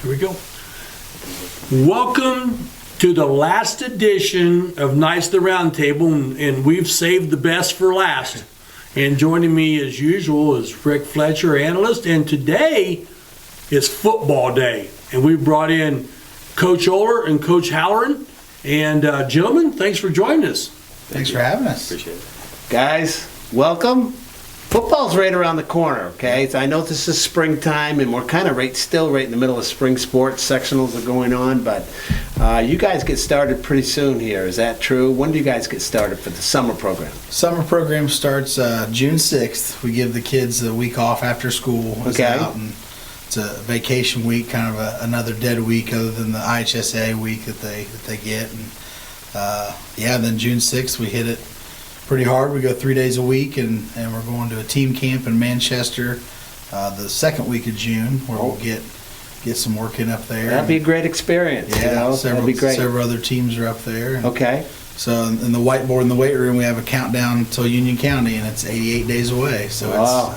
Here we go. Welcome to the last edition of Knights of the Roundtable, and we've saved the best for last. And joining me as usual is Rick Fletcher, analyst, and today is football day. And we've brought in Coach Oler and Coach Halloran. And gentlemen, thanks for joining us. Thanks for having us. Appreciate it. Guys, welcome. Football's right around the corner, okay? So I know this is springtime, and we're kind of still right in the middle of spring sports. Sectionals are going on, but you guys get started pretty soon here. Is that true? When do you guys get started for the summer program? Summer program starts June 6th. We give the kids a week off after school. Okay. Out, and it's a vacation week, kind of another dead week other than the IHSA week that they get. And then June 6th we hit it pretty hard. We go 3 days a week, and we're going to a team camp in Manchester the second week of June, where we'll get some work in up there. That'd be a great experience. Yeah, that'd be great. Several other teams are up there. Okay. So in the whiteboard in the weight room, we have a countdown until Union County, and it's 88 days away. So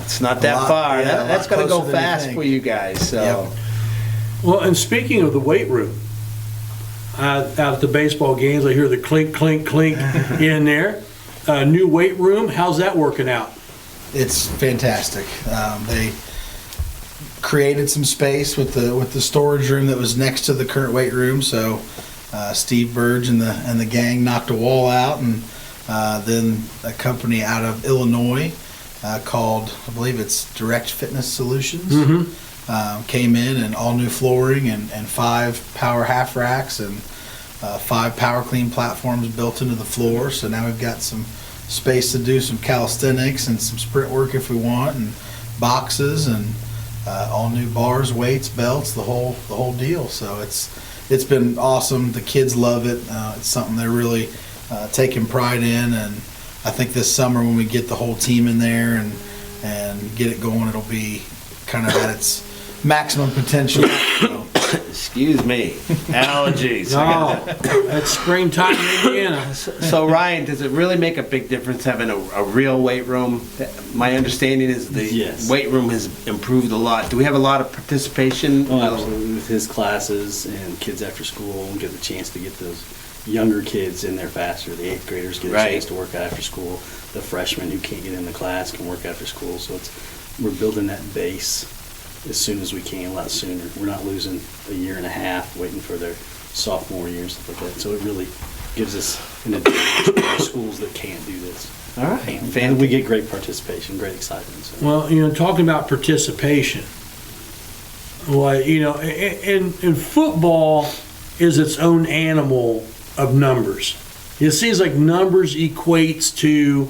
it's not that far. Yeah, that's going to go fast for you guys. So. Yep. Well, and speaking of the weight room, out at the baseball games, I hear the clink, clink, clink in there. New weight room, how's that working out? It's fantastic. They created some space with the storage room that was next to the current weight room. So Steve Burge and the gang knocked a wall out, and then a company out of Illinois called, I believe it's Direct Fitness Solutions, came in, and all new flooring and 5 power half racks and 5 power clean platforms built into the floor. So now we've got some space to do some calisthenics and some sprint work if we want, and boxes, and all new bars, weights, belts, the whole deal. So it's been awesome. The kids love it. It's something they're really taking pride in, and I think this summer when we get the whole team in there and get it going, it'll be kind of at its maximum potential. Excuse me, allergies. That's springtime in Indiana. So Ryan, does it really make a big difference having a real weight room? My understanding is the weight room has improved a lot. Do we have a lot of participation? Oh, absolutely. With his classes and kids after school, we get the chance to get those younger kids in there faster. The 8th graders get a chance to work out after school. The freshmen who can't get in the class can work after school. So we're building that base as soon as we can, a lot sooner. We're not losing a year and a half waiting for their sophomore year and stuff like that. So it really gives us an advantage for schools that can't do this. All right. And we get great participation, great excitement. So. Well, talking about participation, well, and football is its own animal of numbers. It seems like numbers equates to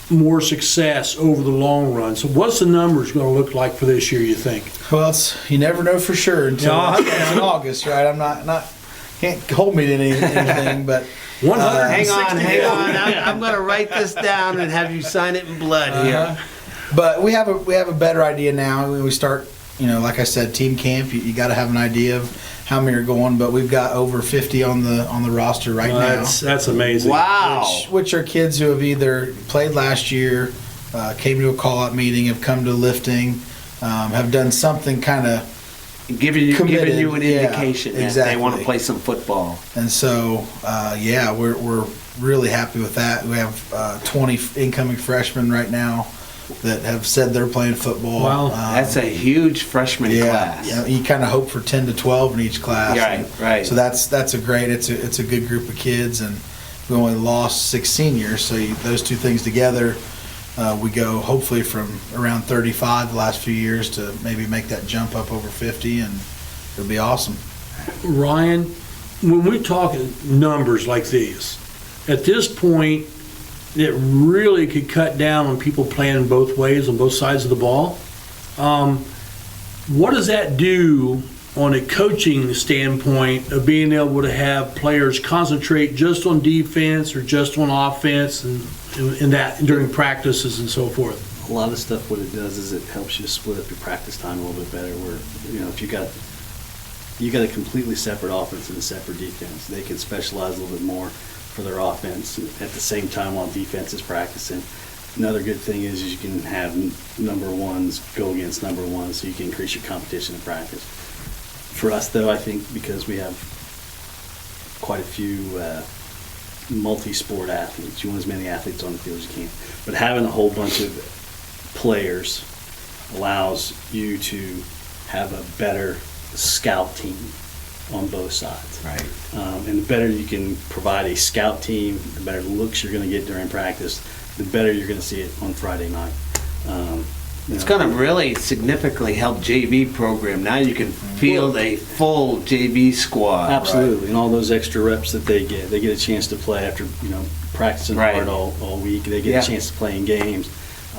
more success over the long run. So what's the numbers going to look like for this year, you think? Well, you never know for sure until it's in August, right? I'm not can't hold me to anything, but 160. Hang on. I'm going to write this down and have you sign it in blood here. But we have a better idea now. We start, like I said, team camp. You got to have an idea of how many are going, but we've got over 50 on the roster right now. That's amazing. Wow. Which are kids who have either played last year, came to a call-out meeting, have come to lifting, have done something kind of giving you an indication that exactly. they want to play some football. And so, we're really happy with that. We have 20 incoming freshmen right now that have said they're playing football. Wow. That's a huge freshman class. Yeah, you kind of hope for 10 to 12 in each class. Right. So that's a great. It's a good group of kids, and we only lost 6 seniors. So those two things together, we go hopefully from around 35 the last few years to maybe make that jump up over 50, and it'll be awesome. Ryan, when we talk numbers like these, at this point, it really could cut down on people playing both ways on both sides of the ball. What does that do on a coaching standpoint of being able to have players concentrate just on defense or just on offense and that during practices and so forth? A lot of stuff, what it does is it helps you split up your practice time a little bit better. Where if you got a completely separate offense and a separate defense, they can specialize a little bit more for their offense at the same time while defense is practicing. Another good thing is you can have number ones go against number ones, so you can increase your competition in practice. For us, though, I think because we have quite a few multi-sport athletes, you want as many athletes on the field as you can, but having a whole bunch of players allows you to have a better scout team on both sides. Right. And the better you can provide a scout team, the better looks you're going to get during practice, the better you're going to see it on Friday night. It's going to really significantly help JV program. Now you can field a full JV squad. Absolutely, and all those extra reps that they get a chance to play after practicing Right. hard all week. They get Yeah. a chance to play in games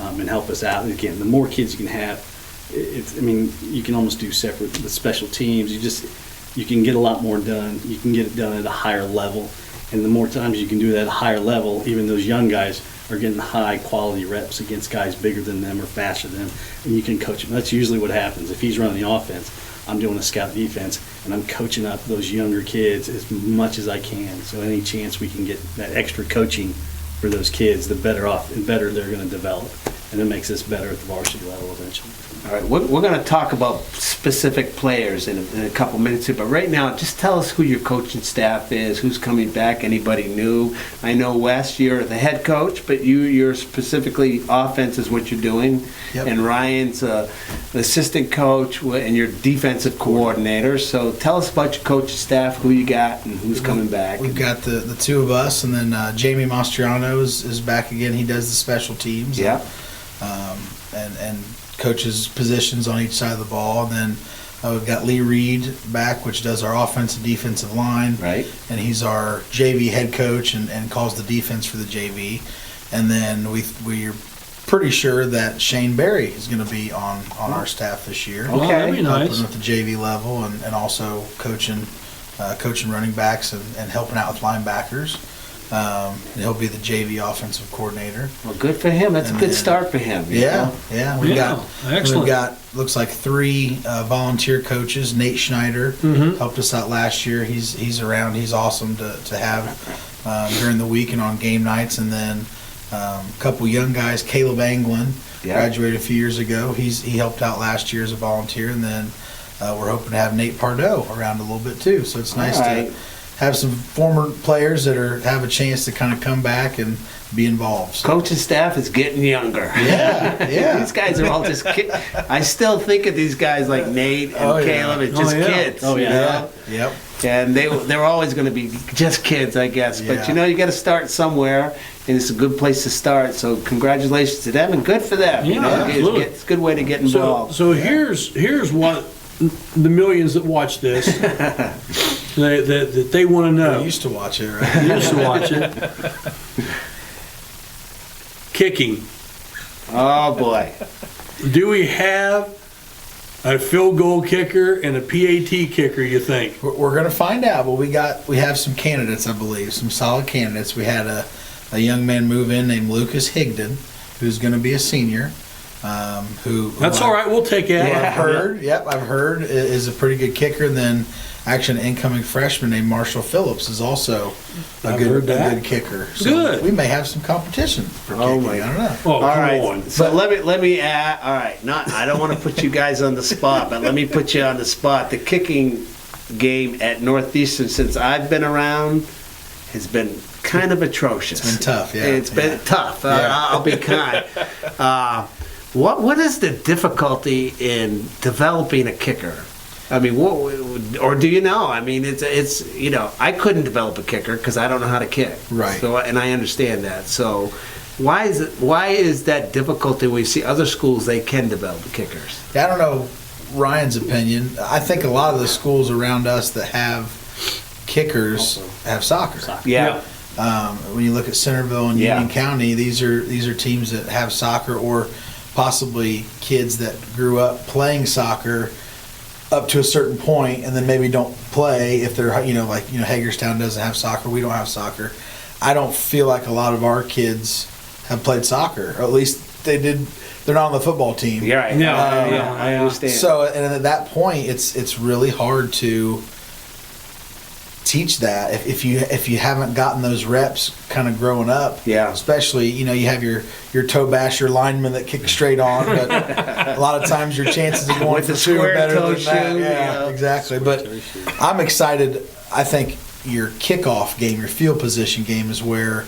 and help us out. And again, the more kids you can have, you can almost do separate with special teams. You can get a lot more done. You can get it done at a higher level, and the more times you can do that at a higher level, even those young guys are getting high quality reps against guys bigger than them or faster than them, and you can coach them. That's usually what happens. If he's running the offense, I'm doing a scout defense, and I'm coaching up those younger kids as much as I can. So any chance we can get that extra coaching for those kids, the better they're going to develop, and it makes us better at the varsity level eventually. All right, we're going to talk about specific players in a couple minutes here, but right now, just tell us who your coaching staff is, who's coming back, anybody new. I know, Wes, you're the head coach, but you're specifically offense is what you're doing, Yep. and Ryan's the assistant coach and your defensive coordinator. So tell us about your coaching staff, who you got, and who's coming back. We've got the two of us, and then Jamie Mastriano is back again. He does the special teams. Yeah. And coaches positions on each side of the ball. And then we've got Lee Reed back, which does our offensive defensive line. Right. And he's our JV head coach and calls the defense for the JV. And then we're pretty sure that Shane Berry is going to be on our staff this year. Well, that'd be nice. Helping with the JV level and also coaching running backs and helping out with linebackers. And he'll be the JV offensive coordinator. Well, good for him. That's a And good then- start for him. you Yeah, know? yeah. Excellent. We've got looks like 3 volunteer coaches. Nate Schneider helped us out last year. He's around. He's awesome to have during the week and on game nights. And then a couple young guys. Caleb Anglin graduated a few years ago. He helped out last year as a volunteer. And then we're hoping to have Nate Pardo around a little bit too. So it's nice All right. to have some former players that have a chance to kind of come back and be involved. So, Coaching staff is getting younger. yeah, yeah. These guys are all just kids. I still think of these guys like Nate and Oh, yeah. Caleb as just Oh, yeah. kids. Oh, yeah. you know? Yep. And they're always going to be just kids, I guess. But Yeah. you got to start somewhere, and it's a good place to start. So congratulations to them, and good for them. Yeah, absolutely. It's a good way to get So, involved. so here's what the millions that watch this that they want to know. I used to watch it, right? You used to watch it. Kicking. Oh boy. Do we have a field goal kicker and a PAT kicker, you think? We're going to find out, but we have some candidates, I believe, some solid candidates. We had a young man move in named Lucas Higdon, who's going to be a senior. That's all right. We'll take that. I've heard is a pretty good kicker. And then actually an incoming freshman named Marshall Phillips is also a I've heard that. good kicker. So Good. we may have some competition for kicking. my I don't know. Oh, All come right. on. So let me add. All right. I don't want to put you guys on the spot, but let me put you on the spot. The kicking game at Northeastern since I've been around has been kind of atrocious. It's been tough, yeah. It's been tough. I'll be kind. What is the difficulty in developing a kicker? I mean, or do you know? I mean, it's I couldn't develop a kicker because I don't know how to kick. Right. So, and I understand that. So, why is that difficulty? We see other schools they can develop kickers. Yeah, I don't know Ryan's opinion. I think a lot of the schools around us that have kickers have soccer. Yeah. When you look at Centerville and Yeah. Union County, these are teams that have soccer, or possibly kids that grew up playing soccer up to a certain point and then maybe don't play if they're Hagerstown doesn't have soccer, we don't have soccer. I don't feel like a lot of our kids have played soccer, or at least they did. They're not on the football team. Yeah, right. Yeah, I understand. So, and at that point, it's really hard to teach that if you haven't gotten those reps kind of growing up. Yeah. Especially, you have your toe basher linemen that kick straight on, but a lot of times your chances of going With for the two are square better toe than that. shoe, Yeah, yeah. exactly. But I'm excited. I think your kickoff game, your field position game is where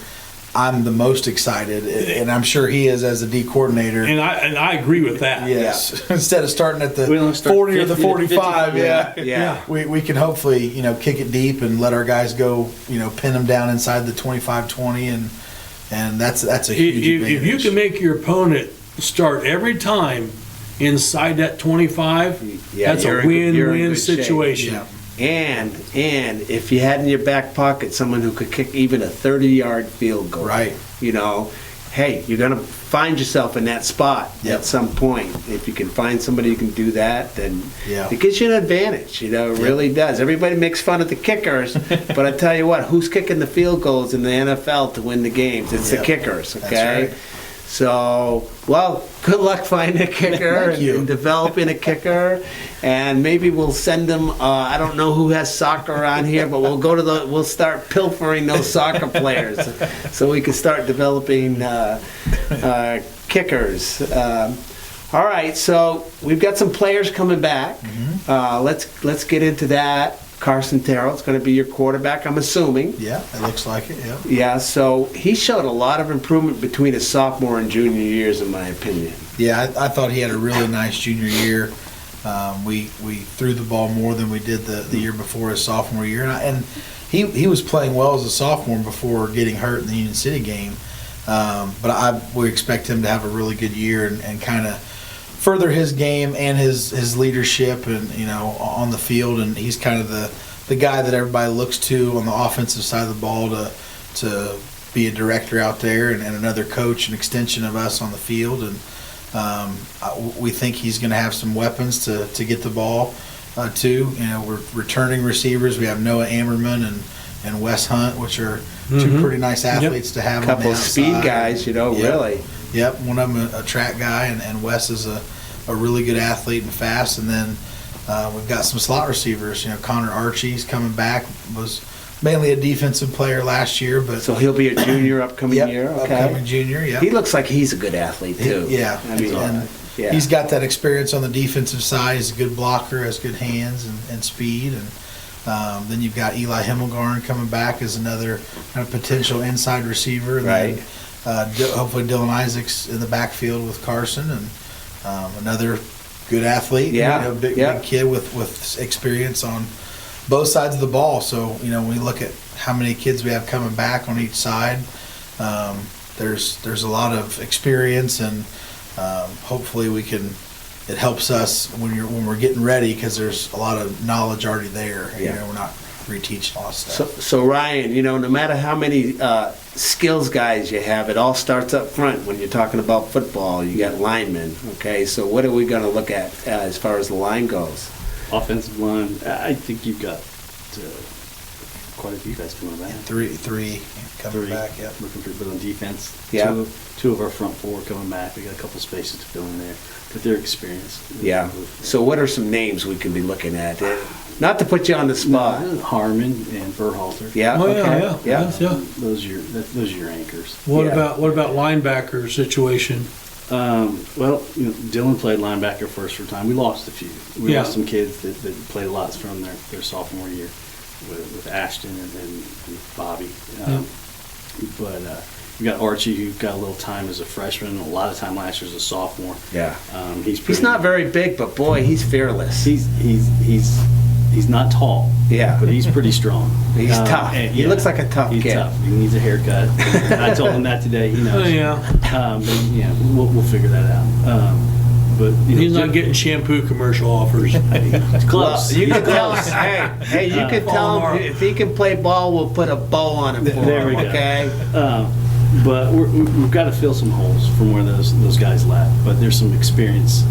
I'm the most excited, and I'm sure he is as a D coordinator. And I agree with that. Yes, instead of starting at the We only start 40 or the 50 to 45, 50, yeah. Yeah. We can hopefully, kick it deep and let our guys go, pin them down inside the 25-20, and that's a huge advantage. If you can make your opponent start every time inside that 25, Yeah, that's you're a in good win-win shape. situation. Yeah. And if you had in your back pocket someone who could kick even a 30-yard field goal, Right. Hey, you're going to find yourself in that spot Yep. at some point. If you can find somebody who can do that, then Yeah. it gives you an advantage. It really does. Everybody makes fun of the kickers, but I tell you what, who's kicking the field goals in the NFL to win the games? It's the Yep. kickers, That's okay? right. So, well, good luck finding a kicker Thank you. and developing a kicker, and maybe we'll send them. I don't know who has soccer around here, but we'll start pilfering those soccer players, so we can start developing kickers. All right, so we've got some players coming back. Let's get into that. Carson Terrell's going to be your quarterback, I'm assuming. Yeah, it looks like it, yeah. Yeah, so he showed a lot of improvement between his sophomore and junior years, in my opinion. Yeah, I thought he had a really nice junior year. We threw the ball more than we did the year before his sophomore year, and he was playing well as a sophomore before getting hurt in the Union City game. But we expect him to have a really good year and kind of further his game and his leadership and on the field, and he's kind of the guy that everybody looks to on the offensive side of the ball to be a director out there and another coach, an extension of us on the field. And we think he's going to have some weapons to get the ball to. We're returning receivers. We have Noah Ammerman and Wes Hunt, which are two pretty nice athletes to have. A couple on of the speed outside. guys, really. Yep, one of them a track guy, and Wes is a really good athlete and fast. And then we've got some slot receivers. Connor Archie's coming back, was mainly a defensive player last year, but So he'll be a junior upcoming yep, year. Okay. upcoming junior. Yeah, He looks like he's a good athlete too. yeah, I mean, and yeah. he's got that experience on the defensive side. He's a good blocker, has good hands and speed. And then you've got Eli Himmelgarn coming back as another kind of potential inside receiver. And Right. Then, hopefully Dylan Isaacs in the backfield with Carson, and another good athlete. Yeah, big kid with experience on both sides of the ball. So when we look at how many kids we have coming back on each side, there's a lot of experience, and hopefully it helps us when we're getting ready, because there's a lot of knowledge already there. Yeah. We're not reteaching all stuff. So Ryan, no matter how many skills guys you have, it all starts up front when you're talking about football. You got linemen, okay? So what are we going to look at as far as the line goes? Offensive line, I think you've got quite a few guys coming back. Three coming back. Yep. Looking for a bit on defense. Yeah. Two of our front four coming back. We got a couple spaces to fill in there, but they're experienced. Yeah. So what are some names we can be looking at? Not to put you on the spot. Harmon and Berhalter. Yeah. Oh, okay. yeah. Those are your anchors. What Yeah. about linebacker situation? Dylan played linebacker first for time. We lost a few. We Yeah. lost some kids that played a lot from their sophomore year with Ashton and Bobby. But you got Archie, who got a little time as a freshman, a lot of time last year as a sophomore. Yeah. He's Not very big, but boy, he's fearless. He's not tall. Yeah. But he's pretty strong. He's tough. and, He looks like a tough he's kid. Tough. He needs a haircut. I told him that today. He knows. Oh, yeah. We'll figure that out. But He's not getting shampoo commercial offers. It's close. Well, you He's can tell close. him. Hey, you can tell him if he can play ball, we'll put a bow on him for There him. we go. Okay. But we've got to fill some holes from where those guys left. But there's some experience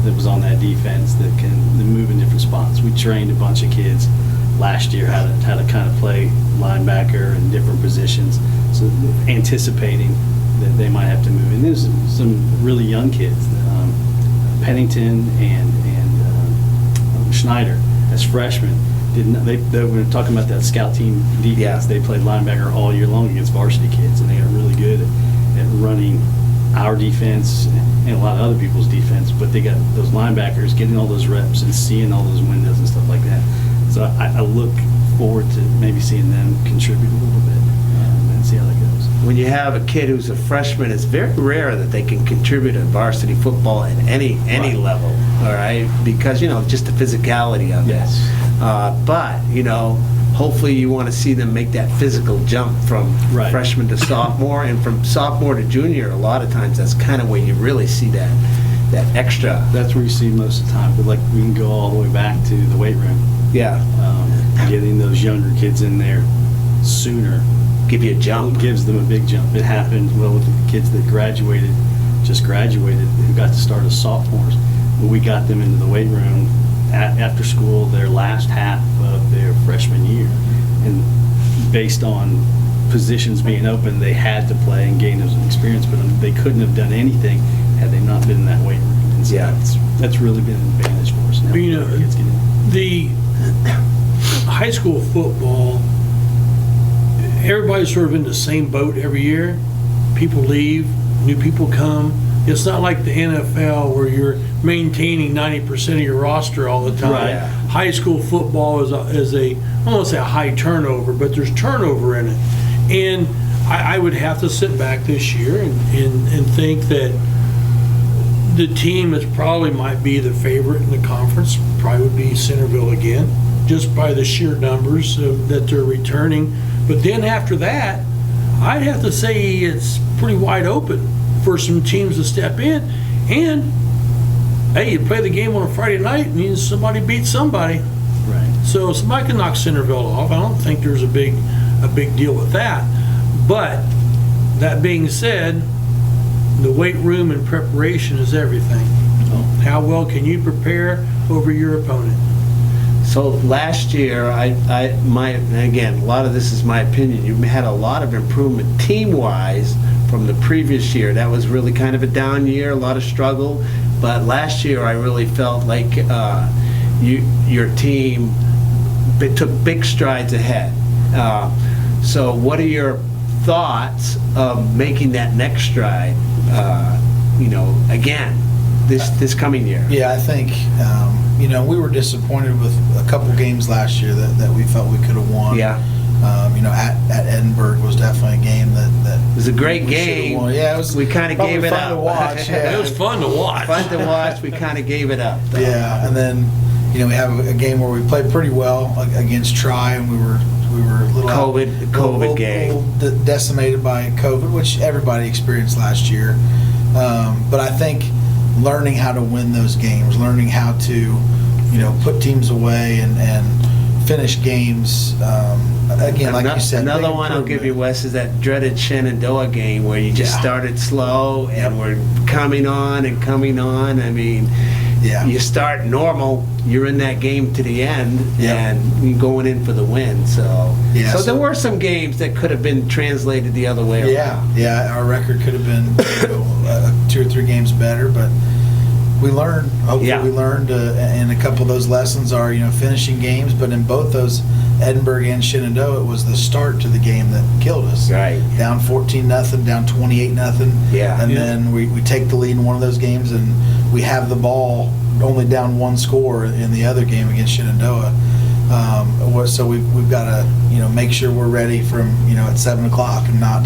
that was on that defense that can move in different spots. We trained a bunch of kids last year how to kind of play linebacker in different positions, so anticipating that they might have to move. And there's some really young kids, Pennington and Schneider as freshmen They were talking about that scout team defense. Yeah. They played linebacker all year long against varsity kids, and they are really good at running our defense and a lot of other people's defense. But they got those linebackers getting all those reps and seeing all those windows and stuff like that. So I look forward to maybe seeing them contribute a little bit and see how that goes. When you have a kid who's a freshman, it's very rare that they can contribute to varsity football at any Right. level, all right? Because, just the physicality of Yes. it. But, hopefully you want to see them make that physical jump from Right. freshman to sophomore, and from sophomore to junior. A lot of times that's kind of where you really see that extra. That's where you see most of the time. But like we can go all the way back to the weight room, Yeah, getting those younger kids in there sooner. give you a jump. Gives them a big jump. It happened with the kids that just graduated, who got to start as sophomores. But we got them into the weight room after school, their last half of their freshman year, and based on positions being open, they had to play and gain those experience. But they couldn't have done anything had they not been in that weight room. And so Yeah. that's really been an advantage for us. Now kids get in. The high school football, everybody's sort of in the same boat every year. People leave, new people come. It's not like the NFL where you're maintaining 90% of your roster all the time. Right. High school football is I don't want to say a high turnover, but there's turnover in it. And I would have to sit back this year and think that the team that probably might be the favorite in the conference probably would be Centerville again, just by the sheer numbers that they're returning. But then after that, I'd have to say it's pretty wide open for some teams to step in. And, hey, you play the game on a Friday night, means somebody beats somebody. Right. So somebody can knock Centerville off. I don't think there's a big deal with that. But that being said, the weight room and preparation is everything. How well can you prepare over your opponent? So last year, again, a lot of this is my opinion. You had a lot of improvement team-wise from the previous year. That was really kind of a down year, a lot of struggle. But last year, I really felt like your team took big strides ahead. So what are your thoughts of making that next stride? Again, this coming year. Yeah, I think we were disappointed with a couple games last year that we felt we could have won. Yeah. At Edinburgh was definitely a game that It was a great we should've game. won. Yeah, it was. We kind of probably gave it fun up. to watch. Yeah. It was fun to watch. Fun to watch. We kind of gave it up, though. Yeah, and then we have a game where we played pretty well against Tri, and we were a little COVID game. Decimated by COVID, which everybody experienced last year. But I think learning how to win those games, learning how to put teams away and finish games. Again, like you said, another big one I'll give you, improvement. Wes, is that dreaded Shenandoah game where you just Yeah. started slow and we're coming on and coming on. I mean, Yeah. you start normal, you're in that game to the end, Yeah. and you're going in for the win. So, Yeah, so so- there were some games that could have been translated the other way around. Yeah, our record could have been 2 or 3 games better, but we learned. Hopefully, Yeah. we learned, and a couple of those lessons are finishing games. But in both those, Edinburgh and Shenandoah, it was the start to the game that killed us. Right. Down 14-0, down 28-0. Yeah. And Yeah. then we take the lead in one of those games, and we have the ball only down 1 score in the other game against Shenandoah. So we've got to make sure we're ready from at 7 o'clock and not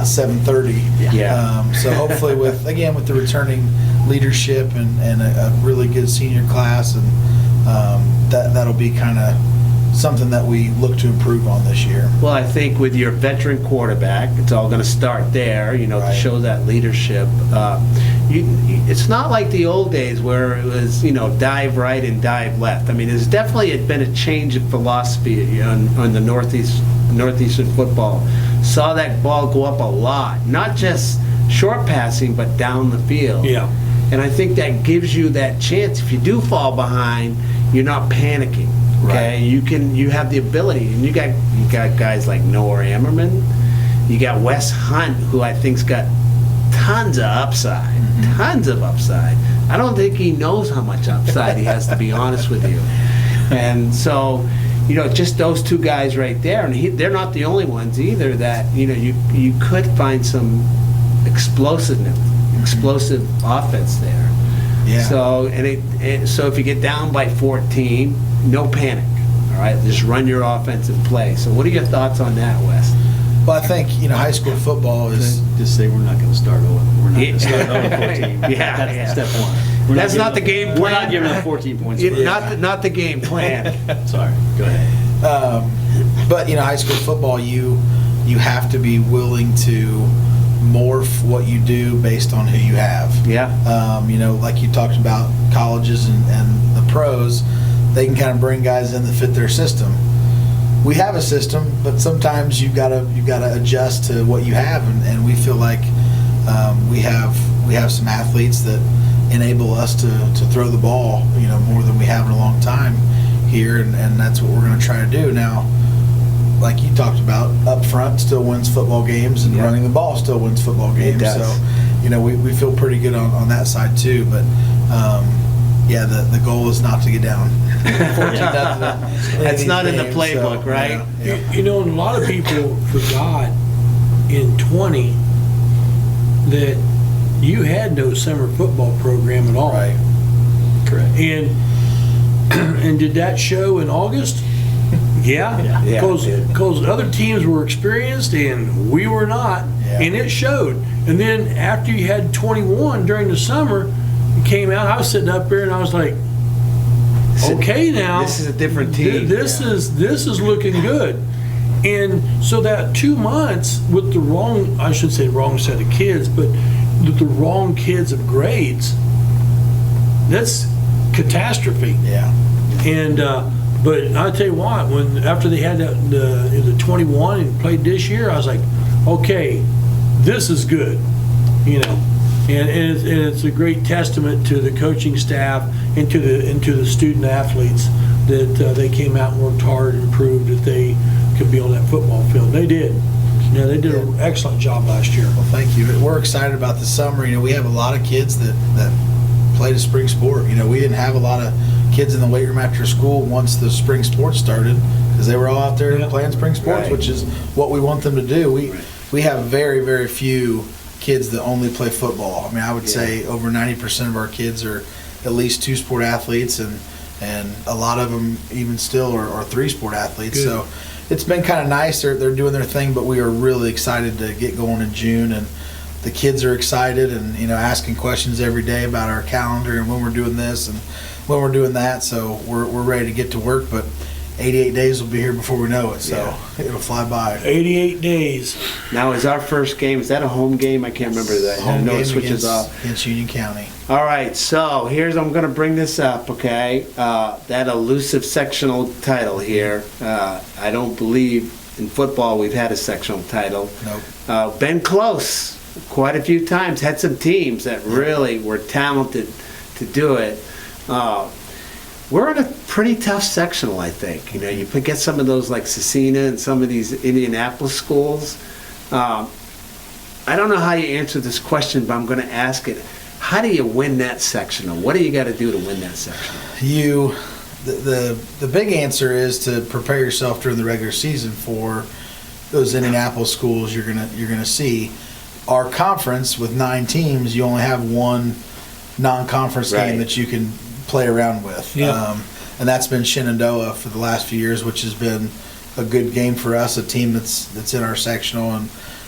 7:30. Yeah. So hopefully with the returning leadership and a really good senior class, and that'll be kind of something that we look to improve on this year. Well, I think with your veteran quarterback, it's all going to start there, to Right. show that leadership. It's not like the old days where it was, dive right and dive left. I mean, there's definitely been a change in philosophy on the Northeastern football. Saw that ball go up a lot, not just short passing, but down the field. Yeah. And I think that gives you that chance. If you do fall behind, you're not panicking. Okay, Right. you have the ability, and you got guys like Noah Ammerman, you got Wes Hunt, who I think's got tons of upside, tons of upside. I don't think he knows how much upside he has, to be honest with you. And so, just those two guys right there, and they're not the only ones either that, you could find some explosive offense there. Yeah. So, so if you get down by 14, no panic, all right? Just run your offensive play. So what are your thoughts on that, Wes? Well, I think, high school football is... Just say we're not going to start 0. We're not going to start 0-14. Yeah, That's yeah. step one. That's not the game plan. We're not giving up 14 points. Not the game plan. Sorry, go ahead. But high school football, you have to be willing to morph what you do based on who you have. Yeah. Like you talked about colleges and the pros, they can kind of bring guys in that fit their system. We have a system, but sometimes you've got to adjust to what you have, and we feel like we have some athletes that enable us to throw the ball, more than we have in a long time here, and that's what we're going to try to do now. Like you talked about, up front still wins football games, and running the ball still wins football games. does. So, we feel pretty good on that side too. But the goal is not to get down. 14-0. That's not in the playbook, right? Yeah. And a lot of people forgot in 20 that you had no summer football program at all. Right. Correct. And did that show in August? Yeah, Yeah, because it did. other teams were experienced and we were not, Yeah. and it showed. And then after you had 21 during the summer, you came out. I was sitting up there and I was like, okay, now This is a different team. This is looking good. And so that 2 months with the wrong, I should say wrong set of kids, but with the wrong kids of grades, that's catastrophe. Yeah. And but I tell you what, after they had the 21 and played this year, I was like, okay, this is good, And it's a great testament to the coaching staff and to the student athletes that they came out and worked hard and proved that they could be on that football field. They did. They did an excellent job last year. Well, thank you. We're excited about the summer. We have a lot of kids that played a spring sport. We didn't have a lot of kids in the weight room after school once the spring sports started, because they were all out there playing spring sports, Right. which is what we want them to do. We have very, very few kids that only play football. I would say over 90% of our kids are at least 2 sport athletes, and a lot of them even still are 3 sport athletes. Good. So it's been kind of nice. They're doing their thing, but we are really excited to get going in June, and the kids are excited and asking questions every day about our calendar and when we're doing this and when we're doing that. So we're ready to get to work, but 88 days will be here before we know it, so it'll fly by. 88 days. Now, is our first game, is that a home game? I can't remember that. I Home know it game switches off. against Union County. All right, so I'm going to bring this up, okay? That elusive sectional title here. I don't believe in football we've had a sectional title. Nope. Been close quite a few times. Had some teams that really were talented to do it. We're in a pretty tough sectional, I think. You get some of those like Cecina and some of these Indianapolis schools. I don't know how you answer this question, but I'm going to ask it. How do you win that sectional? What do you got to do to win that sectional? The big answer is to prepare yourself during the regular season for those Indianapolis schools you're gonna see. Our conference with 9 teams, you only have one non-conference game that you can play around with. Yeah. And that's been Shenandoah for the last few years, which has been a good game for us, a team that's in our sectional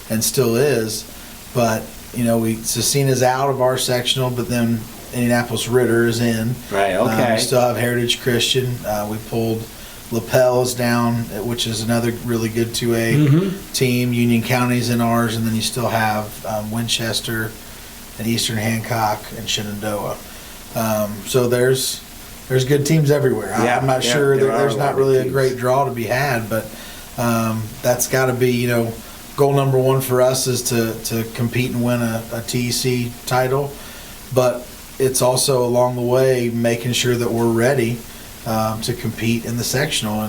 and still is. But Cecina's out of our sectional, but then Indianapolis Ritter is in. Right, okay. We still have Heritage Christian. We pulled Lapels down, which is another really good 2A team. Union County's in ours, and then you still have Winchester and Eastern Hancock and Shenandoah. So there's good teams everywhere. Yeah, I'm not yeah, sure there are there's a not lot of really a teams. great draw to be had, but that's got to be goal number one for us is to compete and win a TEC title. But it's also along the way making sure that we're ready to compete in the sectional.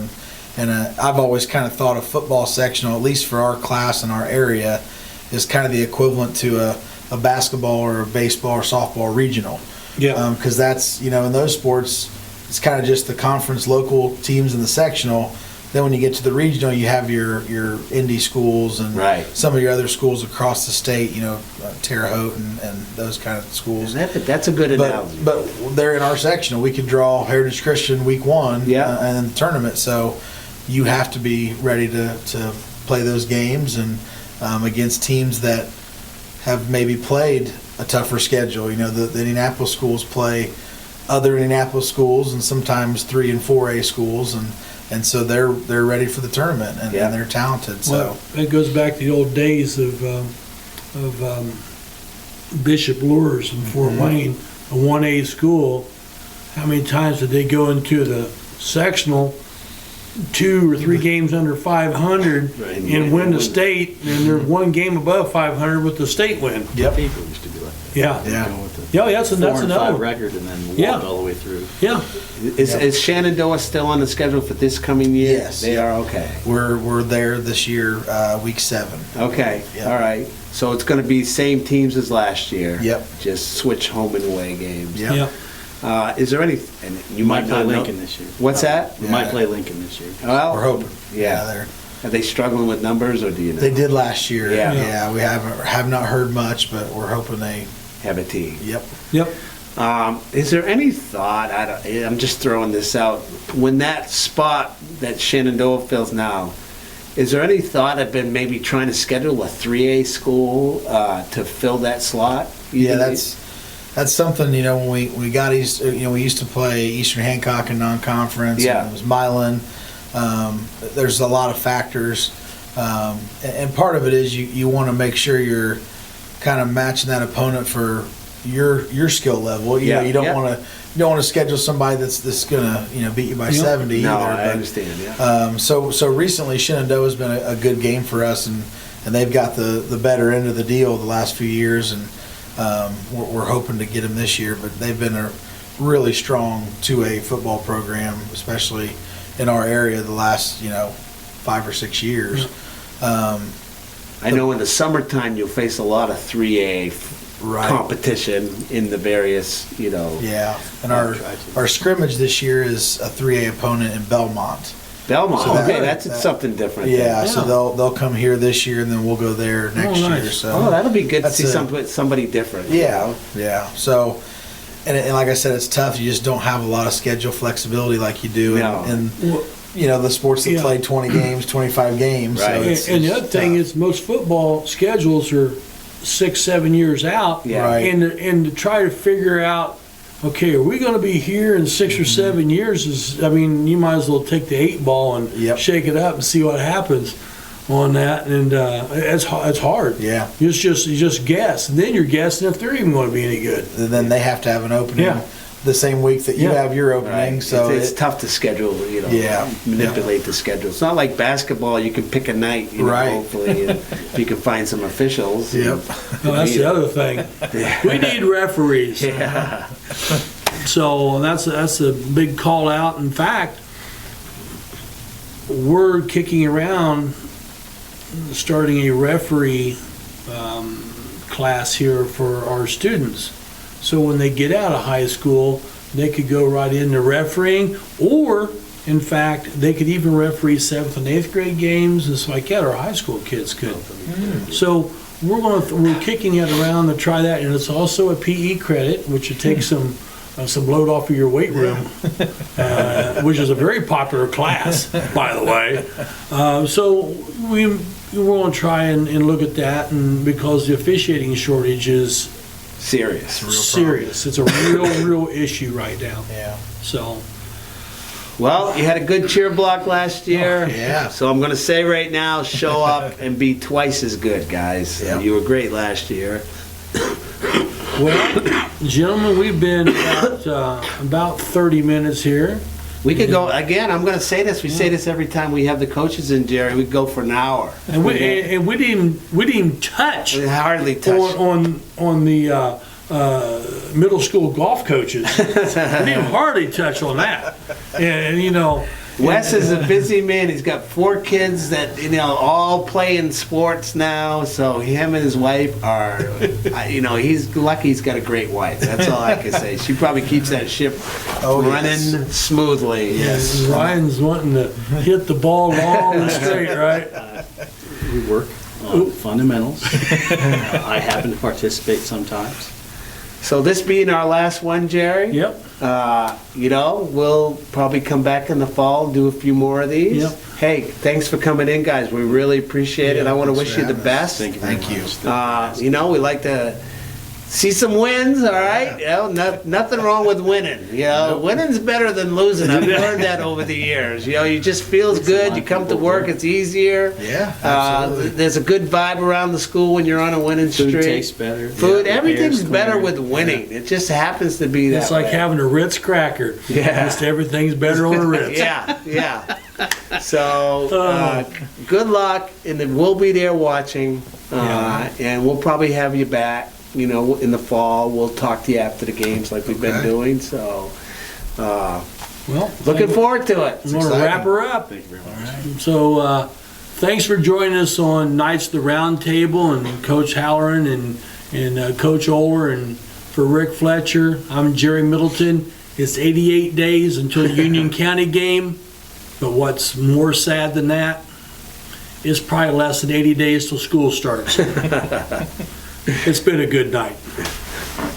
And I've always kind of thought a football sectional, at least for our class and our area, is kind of the equivalent to a basketball or a baseball or softball regional. Yeah. Because that's, in those sports, it's kind of just the conference local teams in the sectional. Then when you get to the regional, you have your indie schools and Right. some of your other schools across the state, Terre Haute and those kind of schools. That's a good analogy. But they're in our sectional. We could draw Heritage Christian week 1 Yeah. and then the tournament. So you have to be ready to play those games and against teams that have maybe played a tougher schedule. The Indianapolis schools play other Indianapolis schools and sometimes 3 and 4A schools, and so they're ready for the tournament and, Yeah. and they're talented. So Well, it goes back to the old days of Bishop Lures in Fort Wayne, a 1A school. How many times did they go into the sectional 2 or 3 games under 500 Right. and win the state, and there's 1 game above 500 with the state win? Yep. People used to be like that. Yeah. Yeah. Going with the Yeah, that's 4 and another 5 one. record and then walk Yeah. all the way through. Yeah. Is Shenandoah still on the schedule for this coming year? Yes. They are, okay. we're there this year, week 7. Okay, Yeah. all right. So it's going to be same teams as last year? Yep. Just switch home and away games? Yep. Yeah. Is there any, and you We might might play not know. Lincoln this year. What's that? We Yeah. might play Lincoln this year. Well, We're hoping. Yeah. Are they struggling with numbers, or do you know? They did last year. Yeah. We have not heard much, but we're hoping they. Have a team. Yep. Yep. Is there any thought, I'm just throwing this out, when that spot that Shenandoah fills now, is there any thought of been maybe trying to schedule a 3A school to fill that slot? Yeah, that's something. When we got East, we used to play Eastern Hancock in non-conference. Yeah. And it was Milan. There's a lot of factors, and part of it is you want to make sure you're kind of matching that opponent for your skill level. Yeah, You don't yeah. want to schedule somebody that's gonna beat you by 70 No, either. I but, understand, yeah. So recently Shenandoah's been a good game for us, and they've got the better end of the deal the last few years, and we're hoping to get them this year. But they've been a really strong 2A football program, especially in our area the last 5 or 6 years. I know in the summertime you'll face a lot of 3A Right. competition in the various, Yeah, and I'll try to. our scrimmage this year is a 3A opponent in Belmont. Belmont, So that- okay, that's that- something different. Yeah, then. so they'll come here this year, and then we'll go there next nice. year. So Oh, that'll be good to That's see a- somebody different. Yeah, yeah. So, and like I said, it's tough. You just don't have a lot of schedule flexibility like you do No. in the sports that Yeah. play 20 games, 25 games. Right. So And, it's, and the it's other thing tough. is, most football schedules are 6-7 years out. Yeah. Right. And to try to figure out, okay, are we going to be here in 6 or 7 years? You might as well take the 8 ball and Yep. shake it up and see what happens on that. And it's hard. Yeah. You just guess, and then you're guessing if they're even going to be any good. And then they have to have an opening Yeah. the same week that you Yeah. have your opening. Right. So it's tough to schedule, Yeah. manipulate the schedule. It's not like basketball, you can pick a night, Right. hopefully, and if you can find some officials. Yep. Well, that's the other thing. We need referees. Yeah. So that's a big call out. In fact, we're kicking around starting a referee class here for our students. So when they get out of high school, they could go right into refereeing, or in fact, they could even referee 7th and 8th grade games and stuff like that. Our high school kids could. So we're kicking it around to try that, and it's also a PE credit, which would take some load off of your weight room, which is a very popular class, by the way. So we're going to try and look at that, and because the officiating shortage is Serious. serious, it's a real issue right now. yeah. So Well, you had a good cheer block last year. Oh, yeah. So I'm going to say right now, show up and be twice as good, guys. Yeah. You were great last year. well, gentlemen, we've been about 30 minutes here. We could go, again, I'm going to say this, we say this every time we have the coaches in, Jerry, we go for an hour. And we didn't touch We hardly touch. on the middle school golf coaches. We didn't hardly touch on that. And Wes is a busy man. He's got 4 kids that, all play in sports now. So him and his wife are, he's lucky he's got a great wife. That's all I can say. She probably keeps that ship running smoothly. Yes. Ryan's wanting to hit the ball long and straight, right? We work on fundamentals. I happen to participate sometimes. So this being our last one, Jerry. Yep. We'll probably come back in the fall, do a few more of these. Yep. Hey, thanks for coming in, guys. We really appreciate it. I want to thanks wish for you the having us. best. Thank you very Thank you. much. We like to see some wins, all right? Nothing wrong with winning. Winning's better than losing. I've learned that over the years. You just feels good. You come to work, it's easier. Yeah, absolutely. There's a good vibe around the school when you're on a winning Food streak. tastes better. Food, Yeah, everything's air's better cleaner. with winning. It just happens to be that It's like way. having a Ritz cracker. Yeah. Just everything's better on a Ritz. Yeah. So, good luck, and then we'll be there watching, and we'll probably have you back, in the fall. We'll talk to you after the games like we've been Okay. doing, so, Well, looking forward to it. I'm going to wrap her up. Thank you very much. So, thanks for joining us on Knights of the Round Table, and Coach Halloran and Coach Oler, and for Rick Fletcher, I'm Jerry Middleton. It's 88 days until the Union County game, but what's more sad than that is probably less than 80 days till school starts. It's been a good night.